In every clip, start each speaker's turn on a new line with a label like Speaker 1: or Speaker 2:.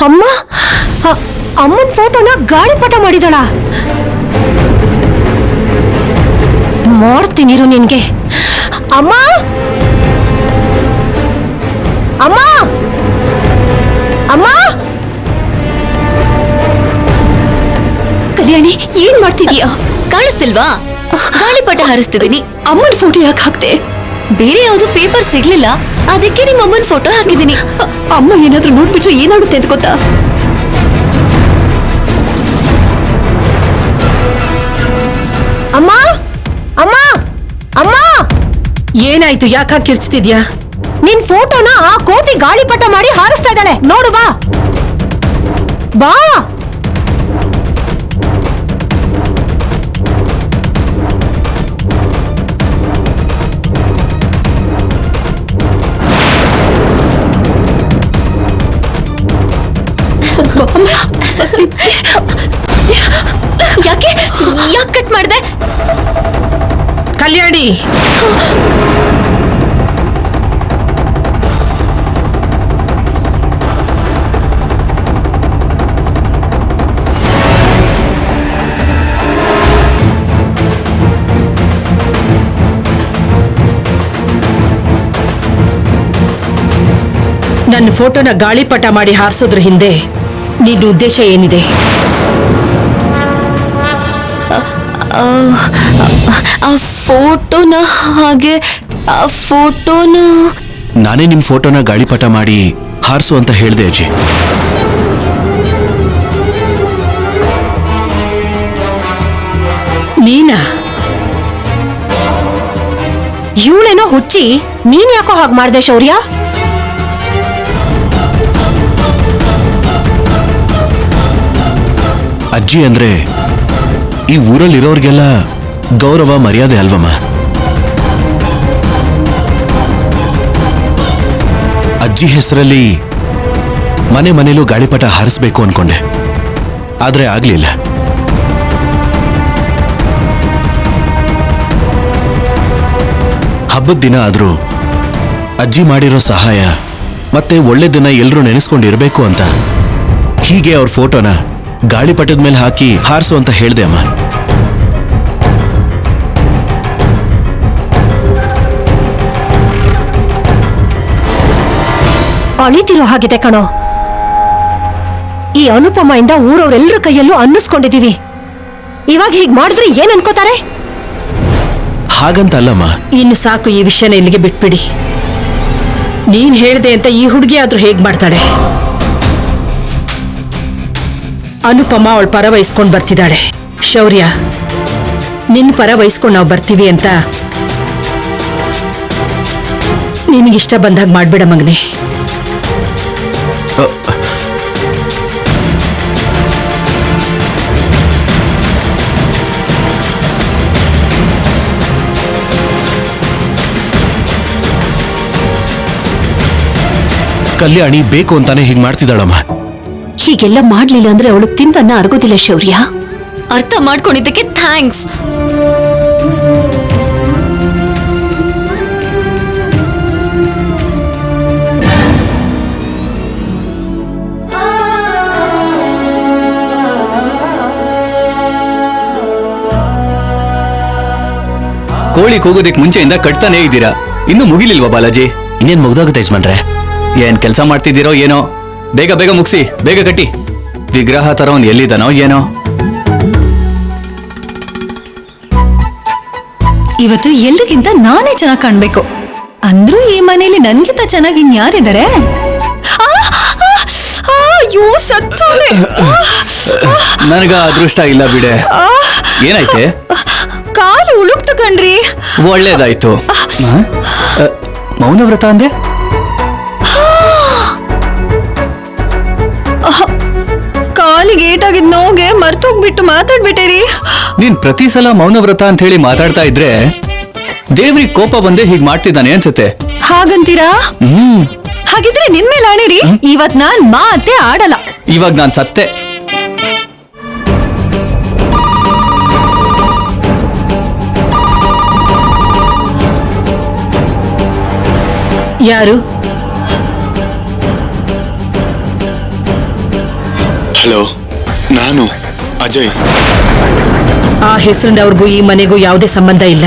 Speaker 1: ಅಮ್ಮ, ಅಮ್ಮನ ಫೋಟೋನ ಗಾಳಿಪಟ ಮಾಡಿದಳ. ಮಾಡ್ತೀನಿರು ನಿನ್ಗೆ. ಅಮ್ಮ, ಅಮ್ಮ, ಅಮ್ಮ. ಕಲ್ಯಾಣಿ, ಏನ್ ಮಾಡ್ತಿದೀಯಾ?
Speaker 2: ಕಾಣಿಸ್ತಿಲ್ವಾ? ಗಾಳಿಪಟ ಹಾರಿಸ್ತಿದೀನಿ.
Speaker 1: ಅಮ್ಮನ ಫೋಟೋ ಯಾಕೆ ಹಾಕ್ತೆ?
Speaker 2: ಬೇರೆ ಯಾವ್ದು ಪೇಪರ್ ಸಿಗ್ಲಿಲ್ಲ, ಅದಕ್ಕೆ ನಿಮ್ಮ ಅಮ್ಮನ ಫೋಟೋ ಹಾಕಿದೀನಿ.
Speaker 1: ಅಮ್ಮ ಏನಾದ್ರೂ ನೋಡ್ಬಿಟ್ರೆ ಏನಾಗುತ್ತೆ ಅಂತ ಗೊತ್ತಾ? ಅಮ್ಮ, ಅಮ್ಮ, ಅಮ್ಮ.
Speaker 3: ಏನಾಯ್ತು? ಯಾಕೆ ಕಿರ್ಚ್ತಿದ್ಯಾ?
Speaker 1: ನಿನ್ ಫೋಟೋನ ಆ ಕೋತಿ ಗಾಳಿಪಟ ಮಾಡಿ ಹಾರಿಸ್ತಾ ಇದ್ದಾಳೆ. ನೋಡು, ಬಾ ಬಾ.
Speaker 2: ಯಾಕೆ ಕಟ್ ಮಾಡಿದೆ?
Speaker 3: ಕಲ್ಯಾಣಿ, ನನ್ನ ಫೋಟೋನ ಗಾಳಿಪಟ ಮಾಡಿ ಹಾರಿಸೋದ್ರ ಹಿಂದೆ ನಿನ್ನ ಉದ್ದೇಶ ಏನಿದೆ?
Speaker 2: ಆ ಫೋಟೋನ ಹಾಗೆ
Speaker 4: ನಾನೇ ನಿಮ್ ಫೋಟೋನ ಗಾಳಿಪಟ ಮಾಡಿ ಹಾರಿಸು ಅಂತ ಹೇಳ್ದೆ ಅಜ್ಜಿ.
Speaker 3: ನೀನಾ?
Speaker 1: ಇವಳೇನೋ ಹುಚ್ಚಿ, ನೀನ್ ಯಾಕೋ ಹಾಗೆ ಮಾಡ್ದೆ ಶೌರ್ಯ?
Speaker 4: ಅಜ್ಜಿ ಅಂದ್ರೆ ಈ ಊರಲ್ಲಿರೋರ್ಗೆಲ್ಲ ಗೌರವ ಮರ್ಯಾದೆ ಅಲ್ವಮ್ಮ. ಅಜ್ಜಿ ಹೆಸರಲ್ಲಿ ಮನೆ ಮನೇಲೂ ಗಾಳಿಪಟ ಹಾರಿಸ್ಬೇಕು ಅನ್ಕೊಂಡೆ, ಆದ್ರೆ ಆಗ್ಲಿಲ್ಲ. ಹಬ್ಬದ ದಿನ ಆದ್ರೂ ಅಜ್ಜಿ ಮಾಡಿರೋ ಸಹಾಯ ಮತ್ತೆ ಒಳ್ಳೆ ದಿನ ಎಲ್ರೂ ನೆನೆಸ್ಕೊಂಡಿರ್ಬೇಕು ಅಂತ ಹೀಗೆ ಅವ್ರ ಫೋಟೋನ ಗಾಳಿಪಟದ ಮೇಲೆ ಹಾಕಿ ಹಾರಿಸು ಅಂತ ಹೇಳ್ದೆ ಅಮ್ಮ.
Speaker 1: ಅಳಿತಿರೋ ಹಾಗಿದೆ ಕಣೋ. ಈ ಅನುಪಮೆಯಿಂದ ಊರವ್ರೆಲ್ಲರ ಕೈಯಲ್ಲೂ ಅನ್ನಿಸ್ಕೊಂಡಿದೀವಿ. ಇವಾಗ ಹೀಗ್ ಮಾಡಿದ್ರೆ ಏನ್ ಅನ್ಕೋತಾರೆ?
Speaker 4: ಹಾಗಂತ ಅಲ್ಲಮ್ಮ.
Speaker 3: ಇನ್ನು ಸಾಕು, ಈ ವಿಷಯನ ಇಲ್ಲಿಗೆ ಬಿಟ್ಬಿಡಿ. ನೀನ್ ಹೇಳ್ದೆ ಅಂತ ಈ ಹುಡುಗಿ ಆದ್ರೂ ಹೇಗ್ ಮಾಡ್ತಾಳೆ? ಅನುಪಮ ಅವಳ ಪರ ವಹಿಸ್ಕೊಂಡ್ ಬರ್ತಿದ್ದಾಳೆ. ಶೌರ್ಯ, ನಿನ್ ಪರ ವಹಿಸ್ಕೊಂಡು ನಾವು ಬರ್ತೀವಿ ಅಂತ ನಿನಗಿಷ್ಟ ಬಂದಾಗ ಮಾಡ್ಬೇಡ ಮಗನೆ.
Speaker 4: ಕಲ್ಯಾಣಿ ಬೇಕು ಅಂತಾನೆ ಹೀಗ್ ಮಾಡ್ತಿದ್ದಾಳಮ್ಮ.
Speaker 1: ಹೀಗೆಲ್ಲ ಮಾಡ್ಲಿಲ್ಲ ಅಂದ್ರೆ ಅವಳು ತಿಂದನ್ನ ಅರ್ಗೋದಿಲ್ಲ ಶೌರ್ಯ.
Speaker 2: ಅರ್ಥ ಮಾಡ್ಕೊಂಡಿದ್ದಕ್ಕೆ ಥ್ಯಾಂಕ್ಸ್.
Speaker 5: ಕೋಳಿ ಕೂಗೋದಿಕ್ ಮುಂಚೆಯಿಂದ ಕಟ್ತಾನೇ ಇದ್ದೀರಾ, ಇನ್ನು ಮುಗಿಲಿಲ್ವಾ ಬಾಲಾಜಿ?
Speaker 4: ಇನ್ನೇನ್ ಮುಗ್ದೋಗುತ್ತೆ ಯಜಮಾನ್ರೆ.
Speaker 5: ಏನ್ ಕೆಲಸ ಮಾಡ್ತಿದ್ದೀರೋ ಏನೋ, ಬೇಗ ಬೇಗ ಮುಗಿಸಿ, ಬೇಗ ಕಟ್ಟಿ. ವಿಗ್ರಹ ತರೋನ್ ಎಲ್ಲಿದ್ದಾನೋ ಏನೋ.
Speaker 2: ಇವತ್ತು ಎಲ್ರಿಗಿಂತ ನಾನೇ ಚೆನ್ನಾಗಿ ಕಾಣ್ಬೇಕು. ಅಂದ್ರೂ ಈ ಮನೇಲಿ ನನ್ಗಿಂತ ಚೆನ್ನಾಗಿ ಇನ್ಯಾರಿದ್ದಾರೆ?
Speaker 5: ನನಗ ಅದೃಷ್ಟ ಇಲ್ಲ ಬಿಡೆ. ಏನಾಯ್ತೆ?
Speaker 2: ಕಾಲು ಉಳುಕ್ತು ಕಣ್ರಿ.
Speaker 5: ಒಳ್ಳೇದಾಯ್ತು. ಮೌನವ್ರತ ಅಂದೆ?
Speaker 2: ಕಾಲಿಗೆ ಏಟಾಗಿದ್ ನೋಗೆ ಮರ್ತೋಗ್ಬಿಟ್ಟು ಮಾತಾಡ್ಬಿಟ್ಟಿರಿ.
Speaker 5: ನೀನ್ ಪ್ರತಿ ಸಲ ಮೌನವ್ರತ ಅಂತ ಹೇಳಿ ಮಾತಾಡ್ತಾ ಇದ್ರೆ ದೇವ್ರಿಗೆ ಕೋಪ ಬಂದೆ ಹೀಗ್ ಮಾಡ್ತಿದ್ದಾನೆ ಅನ್ಸುತ್ತೆ.
Speaker 2: ಹಾಗಂತೀರಾ? ಹಾಗಿದ್ರೆ ನಿಮ್ಮೇಲೆ ಆಣಿರಿ, ಇವತ್ ನಾನ್ ಮಾತೇ ಆಡಲ್ಲ.
Speaker 5: ಇವಾಗ ನಾನ್ ಸತ್ತೆ.
Speaker 3: ಯಾರು?
Speaker 6: ಹಲೋ, ನಾನು ಅಜಯ್.
Speaker 3: ಆ ಹೆಸರಿನವ್ರಿಗೂ ಈ ಮನೆಗೂ ಯಾವುದೇ ಸಂಬಂಧ ಇಲ್ಲ.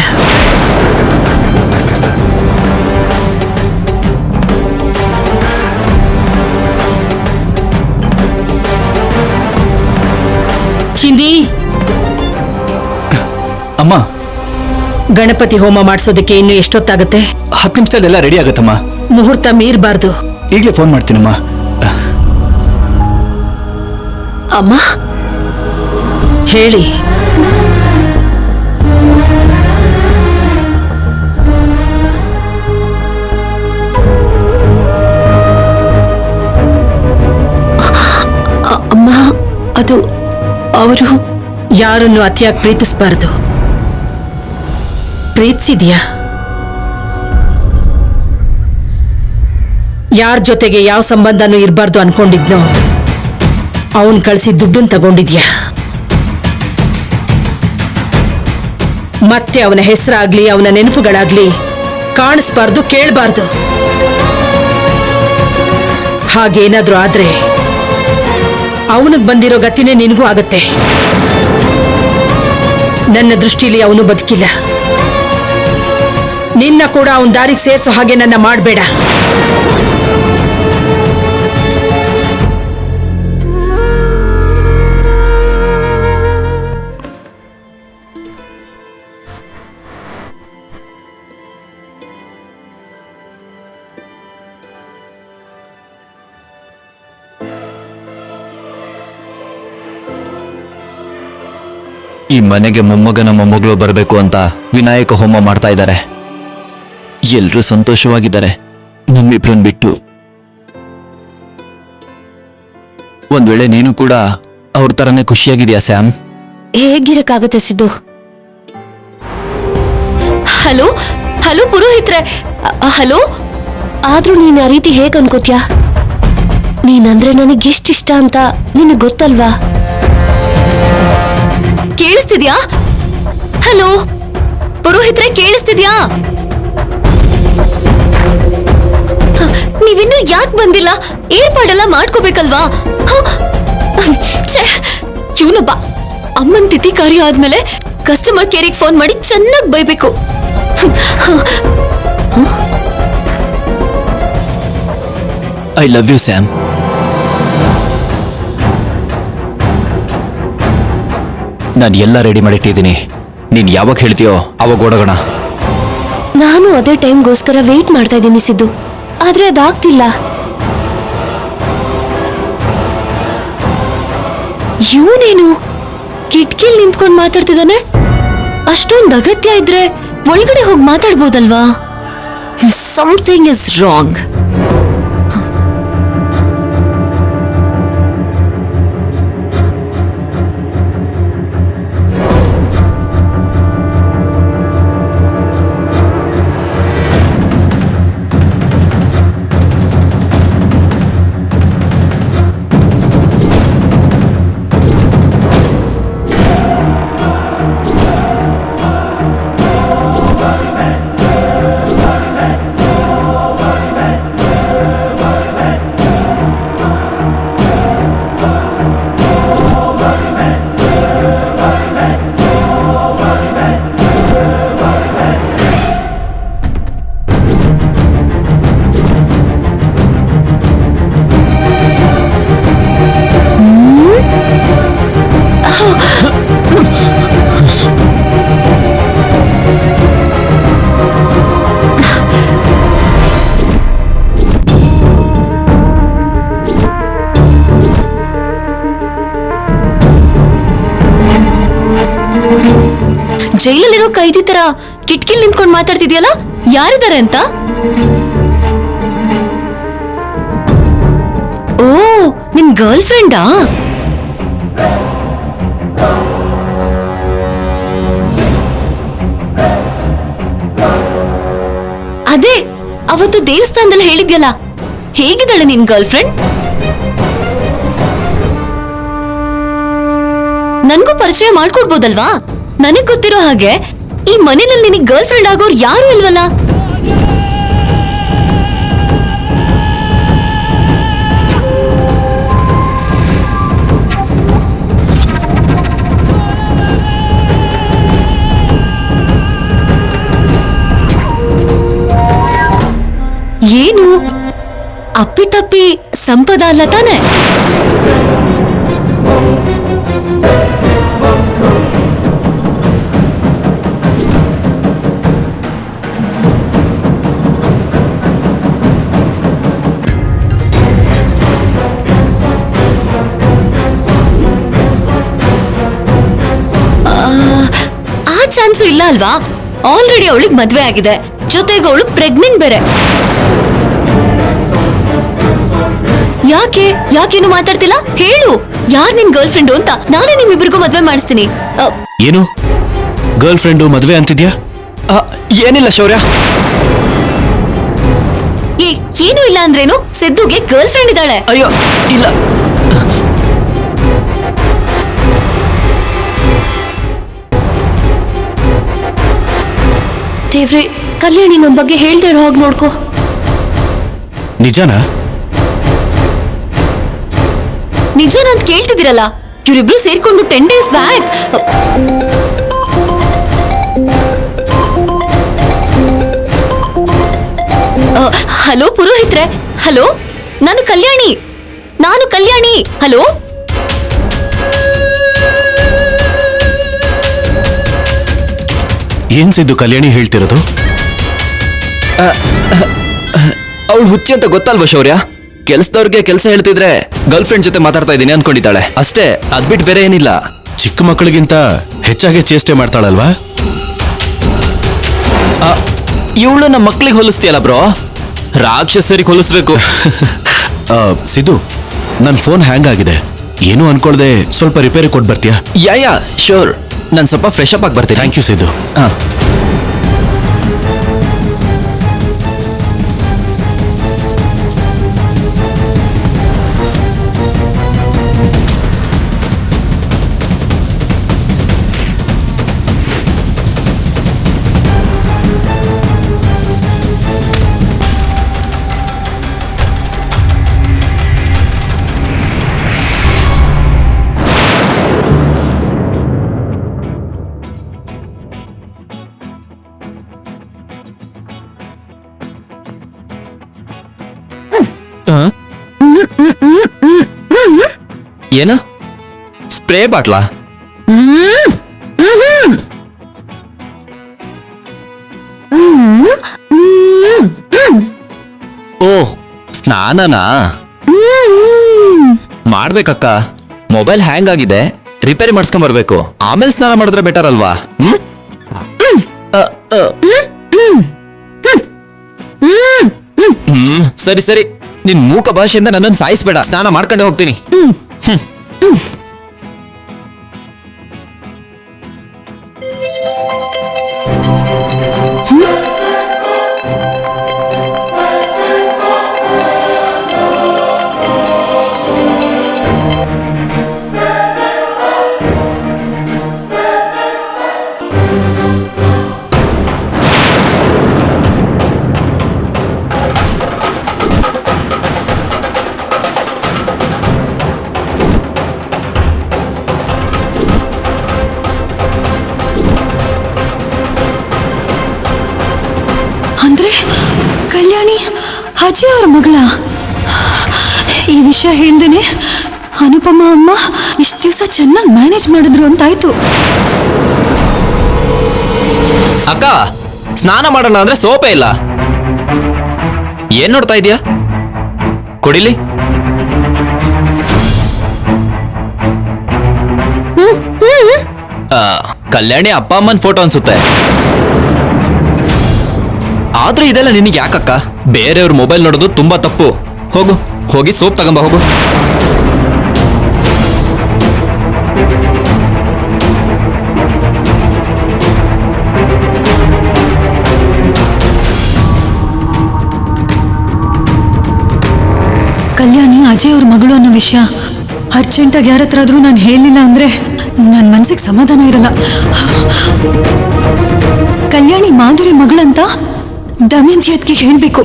Speaker 3: ಚಿಂದಿ,
Speaker 5: ಅಮ್ಮ,
Speaker 3: ಗಣಪತಿ ಹೋಮ ಮಾಡಿಸೋದಕ್ಕೆ ಇನ್ನು ಎಷ್ಟೊತ್ತಾಗತ್ತೆ?
Speaker 5: 10 ನಿಮಿಷದಲ್ಲೆಲ್ಲ ರೆಡಿ ಆಗತ್ತಮ್ಮ.
Speaker 3: ಮುಹೂರ್ತ ಮೀರಬಾರ್ದು.
Speaker 5: ಈಗಲೇ ಫೋನ್ ಮಾಡ್ತೀನಮ್ಮ.
Speaker 2: ಅಮ್ಮ,
Speaker 3: ಹೇಳಿ.
Speaker 2: ಅಮ್ಮ, ಅದು ಅವರು
Speaker 3: ಯಾರನ್ನು ಅತಿಯಾಗಿ ಪ್ರೀತಿಸಬಾರ್ದು. ಪ್ರೀತಿಸಿದ್ಯಾ? ಯಾರ ಜೊತೆಗೆ ಯಾವ ಸಂಬಂಧನೂ ಇರಬಾರ್ದು ಅನ್ಕೊಂಡಿದ್ನೋ ಅವನ್ ಕಳಿಸಿ ದುಡ್ಡನ್ನು ತಗೊಂಡಿದ್ಯಾ? ಮತ್ತೆ ಅವನ ಹೆಸರಾಗ್ಲಿ ಅವನ ನೆನಪುಗಳಾಗ್ಲಿ ಕಾಣಿಸ್ಬಾರ್ದು, ಕೇಳಬಾರ್ದು. ಹಾಗೇನಾದ್ರೂ ಆದ್ರೆ ಅವನಿಗೆ ಬಂದಿರೋ ಗತಿನೇ ನಿನಗೂ ಆಗತ್ತೆ. ನನ್ನ ದೃಷ್ಟಿಲಿ ಅವನು ಬದುಕಿಲ್ಲ. ನಿನ್ನ ಕೂಡ ಅವನ ದಾರಿಗೆ ಸೇರಿಸೋ ಹಾಗೆ ನನ್ನ ಮಾಡಬೇಡ.
Speaker 7: ಈ ಮನೆಗೆ ಮೊಮ್ಮಗನ ಮೊಮ್ಮಗಳು ಬರಬೇಕು ಅಂತ ವಿನಾಯಕ ಹೋಮ ಮಾಡ್ತಾ ಇದ್ದಾರೆ. ಎಲ್ರೂ ಸಂತೋಷವಾಗಿದ್ದಾರೆ ನಮ್ಮಿಬ್ರನ್ ಬಿಟ್ಟು. ಒಂದ್ ವೇಳೆ ನೀನು ಕೂಡ ಅವ್ರ ತರನೇ ಖುಷಿಯಾಗಿದ್ಯಾ ಸ್ಯಾಮ್?
Speaker 1: ಹೇಗಿರಕ್ಕಾಗತ್ತೆ ಸಿದ್ದು?
Speaker 2: ಹಲೋ ಹಲೋ ಪುರೋಹಿತ್ರೆ, ಹಲೋ.
Speaker 1: ಆದ್ರೂ ನೀನ್ ಆ ರೀತಿ ಹೇಗ್ ಅನ್ಕೋತ್ಯಾ? ನೀನಂದ್ರೆ ನನಗೆಷ್ಟಿಷ್ಟ ಅಂತ ನಿನಗ್ ಗೊತ್ತಲ್ವಾ?
Speaker 2: ಕೇಳಿಸ್ತಿದ್ಯಾ? ಹಲೋ ಪುರೋಹಿತ್ರೆ, ಕೇಳಿಸ್ತಿದ್ಯಾ? ನೀವಿನ್ನೂ ಯಾಕೆ ಬಂದಿಲ್ಲ? ಏರ್ಪಾಡೆಲ್ಲ ಮಾಡ್ಕೋಬೇಕಲ್ವಾ? ಇವನೊಬ್ಬ ಅಮ್ಮನ್ ತಿಥಿ ಕಾರ್ಯ ಆದ್ಮೇಲೆ ಕಸ್ಟಮರ್ ಕೇರಿಗೆ ಫೋನ್ ಮಾಡಿ ಚೆನ್ನಾಗಿ ಬೈಬೇಕು.
Speaker 7: I love you Sam. ನಾನು ಎಲ್ಲ ರೆಡಿ ಮಾಡಿಟ್ಟಿದ್ದೀನಿ. ನೀನ್ ಯಾವಾಗ ಹೇಳ್ತೀಯೋ ಅವಾಗ ಓಡೋಣ.
Speaker 1: ನಾನು ಅದೇ ಟೈಮ್ಗೋಸ್ಕರ ವೇಟ್ ಮಾಡ್ತಾ ಇದ್ದೀನಿ ಸಿದ್ದು, ಆದ್ರೆ ಅದಾಗ್ತಿಲ್ಲ.
Speaker 2: ಇವನೇನು ಕಿಟ್ಕಿಲ್ ನಿಂತ್ಕೊಂಡು ಮಾತಾಡ್ತಿದ್ದಾನೆ? ಅಷ್ಟೊಂದು ಅಗತ್ಯ ಇದ್ರೆ ಒಳಗಡೆ ಹೋಗಿ ಮಾತಾಡ್ಬೋದಲ್ವಾ? Something is wrong. ಜೈಲಲ್ಲಿರೋ ಕೈದಿ ತರ ಕಿಟ್ಕಿಲ್ ನಿಂತ್ಕೊಂಡು ಮಾತಾಡ್ತಿದ್ಯಲ್ಲ, ಯಾರಿದ್ದಾರೆ ಅಂತ? ಓ, ನಿನ್ ಗರ್ಲ್ ಫ್ರೆಂಡಾ? ಅದೇ ಅವತ್ತು ದೇವಸ್ಥಾನದಲ್ಲಿ ಹೇಳಿದ್ಯಲ್ಲ, ಹೇಗಿದ್ದಾಳೆ ನಿನ್ ಗರ್ಲ್ ಫ್ರೆಂಡ್? ನನ್ಗೂ ಪರಿಚಯ ಮಾಡ್ಕೊಡ್ಬೋದಲ್ವಾ? ನನಗ್ ಗೊತ್ತಿರೋ ಹಾಗೆ ಈ ಮನೆಯಲ್ಲಿ ನಿನಗೆ ಗರ್ಲ್ ಫ್ರೆಂಡ್ ಆಗೋರು ಯಾರು ಇಲ್ವಲ್ಲ? ಅಪ್ಪಿತಪ್ಪಿ ಸಂಪದ ಅಲ್ಲ ತಾನೆ? ಆ ಚಾನ್ಸು ಇಲ್ಲ ಅಲ್ವಾ? ಆಲ್ರೆಡಿ ಅವಳಿಗೆ ಮದ್ವೆ ಆಗಿದೆ, ಜೊತೆಗೆ ಅವಳು ಪ್ರೆಗ್ನೆಂಟ್ ಬೇರೆ. ಯಾಕೇನು ಮಾತಾಡ್ತಿಲ್ಲ? ಹೇಳು, ಯಾರ್ ನಿನ್ ಗರ್ಲ್ ಫ್ರೆಂಡು ಅಂತ? ನಾನೇ ನಿಮ್ಮಿಬ್ಬರಿಗೂ ಮದ್ವೆ ಮಾಡಿಸ್ತೀನಿ.
Speaker 4: ಏನು ಗರ್ಲ್ ಫ್ರೆಂಡು ಮದ್ವೆ ಅಂತಿದ್ಯಾ?
Speaker 7: ಏನಿಲ್ಲ ಶೌರ್ಯ.
Speaker 2: ಏನು ಇಲ್ಲ ಅಂದ್ರೇನು? ಸಿದ್ದುಗೆ ಗರ್ಲ್ ಫ್ರೆಂಡ್ ಇದ್ದಾಳೆ.
Speaker 7: ಅಯ್ಯೋ ಇಲ್ಲ.
Speaker 2: ದೇವ್ರೆ, ಕಲ್ಯಾಣಿ ನಮ್ ಬಗ್ಗೆ ಹೇಳ್ದೆ ಇರೋ ಹಾಗೆ ನೋಡ್ಕೋ.
Speaker 4: ನಿಜನಾ?
Speaker 2: ನಿಜನ ಅಂತ ಕೇಳ್ತಿದ್ದೀರಲ್ಲ, ಇವರಿಬ್ರು ಸೇರ್ಕೊಂಡು 10 days ಬ್ಯಾಕ್. ಹಲೋ ಪುರೋಹಿತ್ರೆ, ಹಲೋ, ನಾನು ಕಲ್ಯಾಣಿ. ಹಲೋ,
Speaker 4: ಏನ್ ಸಿದ್ದು ಕಲ್ಯಾಣಿ ಹೇಳ್ತಿರೋದು?
Speaker 7: ಅವಳು ಹುಚ್ಚಿ ಅಂತ ಗೊತ್ತಲ್ವಾ ಶೌರ್ಯ? ಕೆಲ್ಸದವ್ರಿಗೆ ಕೆಲಸ ಹೇಳ್ತಿದ್ರೆ ಗರ್ಲ್ ಫ್ರೆಂಡ್ ಜೊತೆ ಮಾತಾಡ್ತಾ ಇದ್ದೀನಿ ಅನ್ಕೊಂಡಿದ್ದಾಳೆ ಅಷ್ಟೇ, ಅದ್ಬಿಟ್ಟು ಬೇರೆ ಏನಿಲ್ಲ.
Speaker 4: ಚಿಕ್ಕ ಮಕ್ಕಳಿಗಿಂತ ಹೆಚ್ಚಾಗಿ ಚೇಷ್ಟೆ ಮಾಡ್ತಾಳಲ್ವಾ?
Speaker 7: ಇವಳು ನಮ್ಮ ಮಕ್ಳಿಗೆ ಹೋಲಿಸ್ತೀಯಲ್ಲ ಬ್ರೋ, ರಾಕ್ಷಸರಿಗೆ ಹೋಲಿಸ್ಬೇಕು.
Speaker 4: ಸಿದ್ದು, ನನ್ನ ಫೋನ್ ಹ್ಯಾಂಗ್ ಆಗಿದೆ, ಏನು ಅನ್ಕೊಳ್ದೆ ಸ್ವಲ್ಪ ರಿಪೇರಿ ಕೊಟ್ಟು ಬರ್ತೀಯಾ?
Speaker 7: ಯಾ ಶೋರ್, ನಾನು ಸ್ವಲ್ಪ ಫ್ರೆಶ್ ಅಪ್ ಆಗಿ ಬರ್ತೀನಿ.
Speaker 4: Thank you Siddu.
Speaker 7: ಏನ ಸ್ಪ್ರೇ ಬಾಟ್ಲಾ? ಓ, ಸ್ನಾನನಾ ಮಾಡ್ಬೇಕಕ್ಕ. ಮೊಬೈಲ್ ಹ್ಯಾಂಗ್ ಆಗಿದೆ, ರಿಪೇರಿ ಮಾಡಿಸ್ಕೊಂಡ್ ಬರ್ಬೇಕು, ಆಮೇಲೆ ಸ್ನಾನ ಮಾಡಿದ್ರೆ ಬೆಟರ್ ಅಲ್ವಾ? ಸರಿ ಸರಿ, ನಿನ್ ಮೂಕ ಭಾಷೆಯಿಂದ ನನ್ನನ್ನು ಸಾಯಿಸ್ಬೇಡ, ಸ್ನಾನ ಮಾಡ್ಕೊಂಡೆ ಹೋಗ್ತೀನಿ.
Speaker 1: ಕಲ್ಯಾಣಿ ಅಜಯ್ ಅವ್ರ ಮಗಳ. ಈ ವಿಷಯ ಹೇಳ್ದೇನೆ ಅನುಪಮ ಅಮ್ಮ ಇಷ್ಟು ದಿವಸ ಚೆನ್ನಾಗಿ ಮ್ಯಾನೇಜ್ ಮಾಡಿದ್ರು ಅಂತಾಯ್ತು.
Speaker 7: ಅಕ್ಕ, ಸ್ನಾನ ಮಾಡೋಣ ಅಂದ್ರೆ ಸೋಪೇ ಇಲ್ಲ. ಏನ್ ನೋಡ್ತಾ ಇದೀಯಾ? ಕೊಡಿಲಿ. ಕಲ್ಯಾಣಿ ಅಪ್ಪ ಅಮ್ಮನ ಫೋಟೋ ಅನ್ಸುತ್ತೆ. ಆದ್ರೆ ಇದೆಲ್ಲ ನಿನಗೆ ಯಾಕಕ್ಕ? ಬೇರೆಯವ್ರ ಮೊಬೈಲ್ ನೋಡೋದು ತುಂಬಾ ತಪ್ಪು. ಹೋಗಿ ಸೋಪ್ ತಗೊಂಬ ಹೋಗು.
Speaker 1: ಕಲ್ಯಾಣಿ ಅಜಯ್ ಅವ್ರ ಮಗಳು ಅನ್ನೋ ವಿಷಯ ಅರ್ಜೆಂಟಾಗಿ ಯಾರ ಹತ್ರ ಆದ್ರೂ ನಾನು ಹೇಳಿಲ್ಲ ಅಂದ್ರೆ ನನ್ನ ಮನ್ಸಿಗೆ ಸಮಾಧಾನ ಇರಲ್ಲ. ಕಲ್ಯಾಣಿ ಮಾಧುರಿ ಮಗಳಂತ ದಮಯಂತಿ ಅದಕ್ಕೆ ಹೇಳ್ಬೇಕು.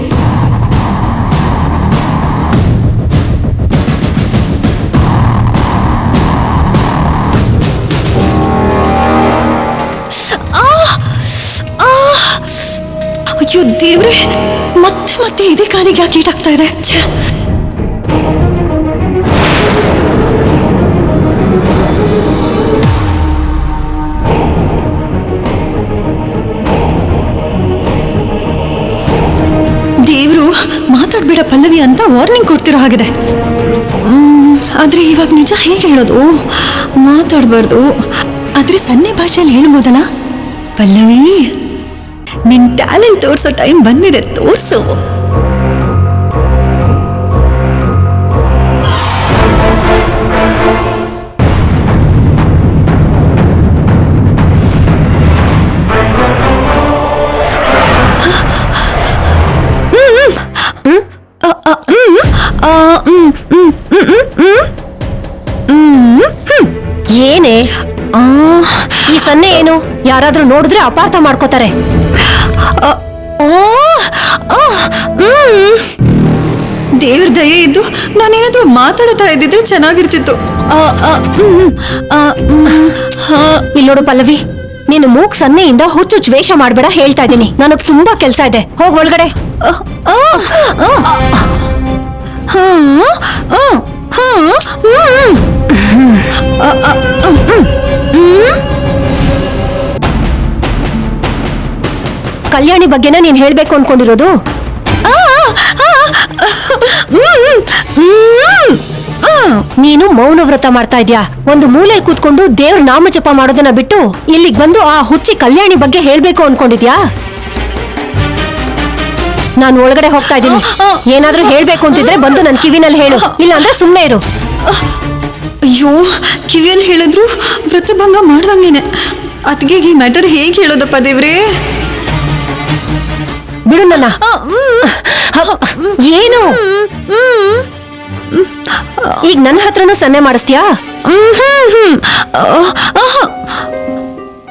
Speaker 1: ಅಯ್ಯೋ ದೇವ್ರೆ, ಮತ್ತೆ
Speaker 2: ಮತ್ತೆ ಇದೇ ಕಾಲಿಗೆ ಯಾಕೆ ಈಟಾಗ್ತಾ ಇದೆ? ಛೆ! ದೇವ್ರು ಮಾತಾಡ್ಬೇಡ ಪಲ್ಲವಿ ಅಂತ ವಾರ್ನಿಂಗ್ ಕೊಡ್ತಿರೋ ಹಾಗಿದೆ. ಆದ್ರೆ ಇವಾಗ ನಿಜ ಹೇಗೆ ಹೇಳೋದು? ಮಾತಾಡ್ಬಾರ್ದು. ಆದ್ರೆ ಸನ್ನೆ ಭಾಷೆಯಲ್ಲಿ ಹೇಳ್ಬೋದಲ್ಲ? ಪಲ್ಲವಿ, ನಿನ್ ಟ್ಯಾಲೆಂಟ್ ತೋರ್ಸೋ ಟೈಮ್ ಬಂದಿದೆ, ತೋರ್ಸು.
Speaker 1: ಏನೇ ಈ ಸನ್ನೆ ಏನು? ಯಾರಾದ್ರೂ ನೋಡಿದ್ರೆ ಅಪಾರ್ಥ ಮಾಡ್ಕೋತಾರೆ.
Speaker 2: ದೇವ್ರ ದಯೆ ಇದ್ದು ನಾನೇನಾದ್ರೂ ಮಾತಾಡ್ತಾ ಇದ್ದಿದ್ರೆ ಚೆನ್ನಾಗಿರ್ತಿತ್ತು.
Speaker 1: ಇಲ್ಲೋಡು ಪಲ್ಲವಿ, ನೀನು ಮೂಕ್ ಸನ್ನೆಯಿಂದ ಹುಚ್ಚುಚ್ಚು ವೇಷ ಮಾಡ್ಬೇಡ, ಹೇಳ್ತಾ ಇದ್ದೀನಿ. ನನಗ್ ತುಂಬಾ ಕೆಲ್ಸ ಇದೆ, ಹೋಗ್ ಒಳಗಡೆ. ಕಲ್ಯಾಣಿ ಬಗ್ಗೆನ ನೀನ್ ಹೇಳ್ಬೇಕು ಅನ್ಕೊಂಡಿರೋದು? ನೀನು ಮೌನ ವ್ರತ ಮಾಡ್ತಾ ಇದ್ಯಾ. ಒಂದು ಮೂಲೆಯಲ್ಲಿ ಕೂತ್ಕೊಂಡು ದೇವ್ರ ನಾಮ ಜಪ ಮಾಡೋದನ್ನ ಬಿಟ್ಟು ಇಲ್ಲಿಗೆ ಬಂದು ಆ ಹುಚ್ಚಿ ಕಲ್ಯಾಣಿ ಬಗ್ಗೆ ಹೇಳ್ಬೇಕು ಅನ್ಕೊಂಡಿದ್ಯಾ? ನಾನು ಒಳಗಡೆ ಹೋಗ್ತಾ ಇದ್ದೀನಿ. ಏನಾದ್ರೂ ಹೇಳ್ಬೇಕು ಅಂತಿದ್ರೆ ಬಂದು ನನ್ ಕಿವಿನಲ್ಲಿ ಹೇಳು, ಇಲ್ಲ ಅಂದ್ರೆ ಸುಮ್ನೆ ಇರು.
Speaker 2: ಅಯ್ಯೋ, ಕಿವಿಯಲ್ಲಿ ಹೇಳಿದ್ರು ವ್ರತಭಂಗ ಮಾಡ್ದಂಗೇನೆ. ಅದಕ್ಕೆ ಈ ಮ್ಯಾಟರ್ ಹೇಗೆ ಹೇಳೋದಪ್ಪ ದೇವ್ರೇ?
Speaker 1: ಬಿಡು ನನ್ನ. ಏನು ಈಗ ನನ್ನ ಹತ್ರನೂ ಸನ್ನೆ ಮಾಡಿಸ್ತೀಯಾ?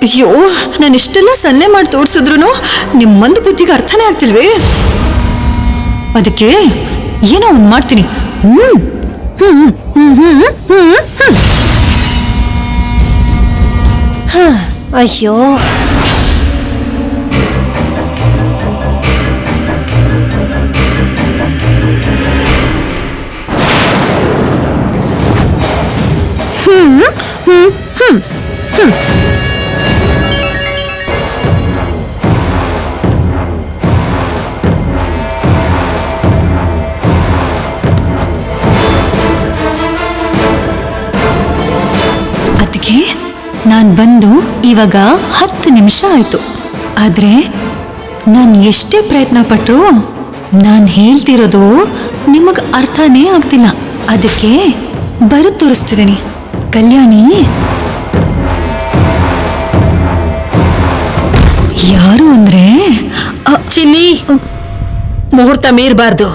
Speaker 2: ಅಯ್ಯೋ, ನಾನು ಇಷ್ಟೆಲ್ಲ ಸನ್ನೆ ಮಾಡಿ ತೋರ್ಸಿದ್ರು ನಿಮ್ಮಂದು ಬುದ್ಧಿಗೆ ಅರ್ಥನೇ ಆಗ್ತಿಲ್ವೇ? ಅದಕ್ಕೆ ಏನೋ ಒಂದ್ ಮಾಡ್ತೀನಿ.
Speaker 1: ಅಯ್ಯೋ,
Speaker 2: ಅದಕ್ಕೆ ನಾನ್ ಬಂದು ಇವಾಗ 10 ನಿಮಿಷ ಆಯ್ತು. ಆದ್ರೆ ನಾನು ಎಷ್ಟೇ ಪ್ರಯತ್ನ ಪಟ್ರು ನಾನು ಹೇಳ್ತಿರೋದು ನಿಮಗ್ ಅರ್ಥನೇ ಆಗ್ತಿಲ್ಲ. ಅದಕ್ಕೆ ಬರುತ್ ತೋರಿಸ್ತಿದ್ದೀನಿ. ಕಲ್ಯಾಣಿ ಯಾರು ಅಂದ್ರೆ
Speaker 3: ಚಿನ್ನಿ, ಮುಹೂರ್ತ ಮೀರ್ಬಾರ್ದು.